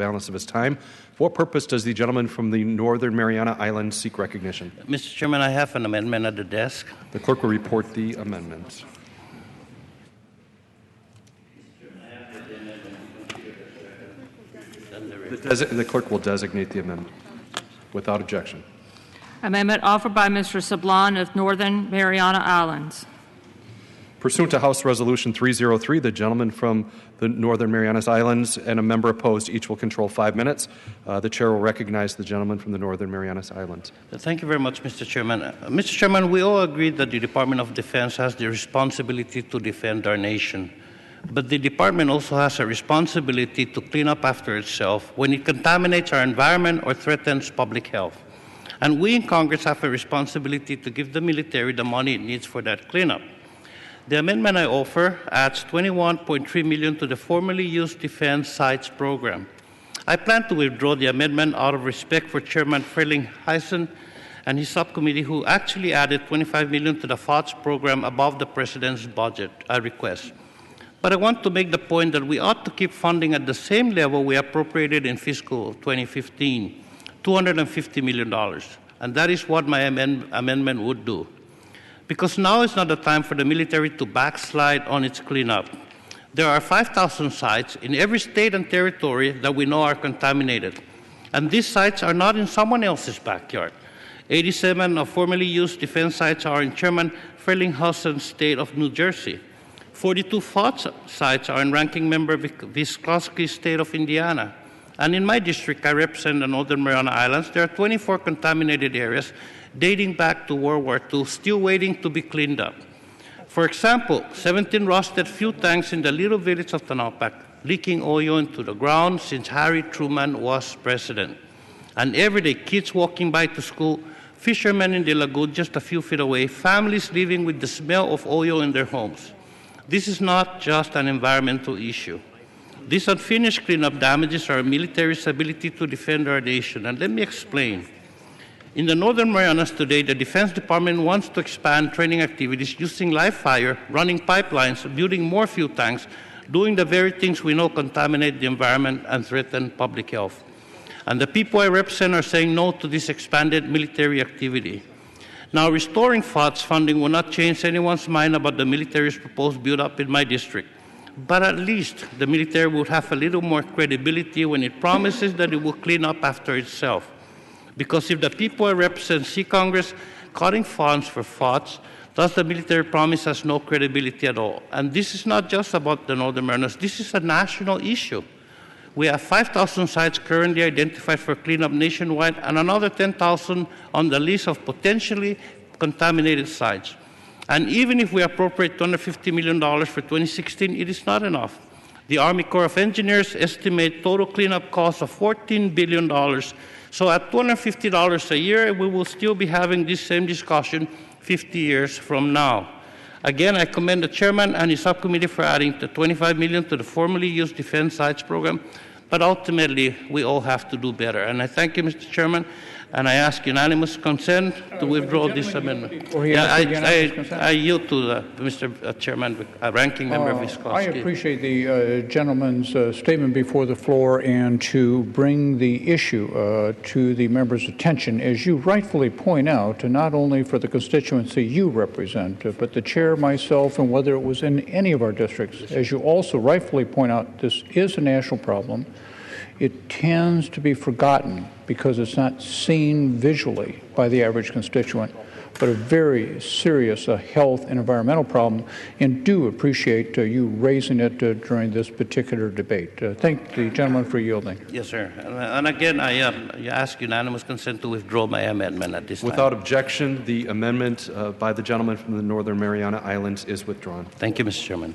balance of his time. For what purpose does the gentleman from the Northern Mariana Islands seek recognition? Mr. Chairman, I have an amendment at the desk. The clerk will report the amendment. The clerk will designate the amendment without objection. Amendment offered by Mr. Sablan of Northern Mariana Islands. Pursuant to House Resolution 303, the gentleman from the Northern Marianas Islands and a member opposed each will control 5 minutes. The chair will recognize the gentleman from the Northern Marianas Islands. Thank you very much, Mr. Chairman. Mr. Chairman, we all agree that the Department of Defense has the responsibility to defend our nation. But the department also has a responsibility to clean up after itself when it contaminates our environment or threatens public health. And we in Congress have a responsibility to give the military the money it needs for that cleanup. The amendment I offer adds $21.3 million to the formerly used defense sites program. I plan to withdraw the amendment out of respect for Chairman Frelinghuysen and his subcommittee, who actually added $25 million to the FOTS program above the President's budget request. But I want to make the point that we ought to keep funding at the same level we appropriated in fiscal 2015, $250 million. And that is what my amendment would do. Because now is not the time for the military to backslide on its cleanup. There are 5,000 sites in every state and territory that we know are contaminated. And these sites are not in someone else's backyard. 87 of formerly used defense sites are in Chairman Frelinghuysen's state of New Jersey. 42 FOTS sites are in Ranking Member Vysotsky's state of Indiana. And in my district, I represent the Northern Mariana Islands. There are 24 contaminated areas dating back to World War II, still waiting to be cleaned up. For example, 17 rusted fuel tanks in the little village of Tanapak, leaking oil into the ground since Harry Truman was president. And every day, kids walking by to school, fishermen in the lagoon just a few feet away, families living with the smell of oil in their homes. This is not just an environmental issue. This unfinished cleanup damages our military's ability to defend our nation. And let me explain. In the Northern Marianas today, the Defense Department wants to expand training activities using live fire, running pipelines, building more fuel tanks, doing the very things we know contaminate the environment and threaten public health. And the people I represent are saying no to this expanded military activity. Now, restoring FOTS funding will not change anyone's mind about the military's proposed build-up in my district. But at least the military would have a little more credibility when it promises that it will clean up after itself. Because if the people I represent see Congress cutting funds for FOTS, thus the military promise has no credibility at all. And this is not just about the Northern Marianas. This is a national issue. We have 5,000 sites currently identified for cleanup nationwide and another 10,000 on the list of potentially contaminated sites. And even if we appropriate $250 million for 2016, it is not enough. The Army Corps of Engineers estimate total cleanup costs of $14 billion. So at $250 a year, we will still be having this same discussion 50 years from now. Again, I commend the chairman and his subcommittee for adding the $25 million to the formerly used defense sites program, but ultimately, we all have to do better. And I thank you, Mr. Chairman, and I ask unanimous consent to withdraw this amendment. I yield to Mr. Chairman, Ranking Member Vysotsky. I appreciate the gentleman's statement before the floor and to bring the issue to the member's attention, as you rightfully point out, not only for the constituency you represent, but the chair, myself, and whether it was in any of our districts. As you also rightfully point out, this is a national problem. It tends to be forgotten because it's not seen visually by the average constituent, but a very serious health and environmental problem, and do appreciate you raising it during this particular debate. Thank the gentleman for yielding. Yes, sir. And again, I ask unanimous consent to withdraw my amendment at this time. Without objection, the amendment by the gentleman from the Northern Mariana Islands is withdrawn. Thank you, Mr. Chairman.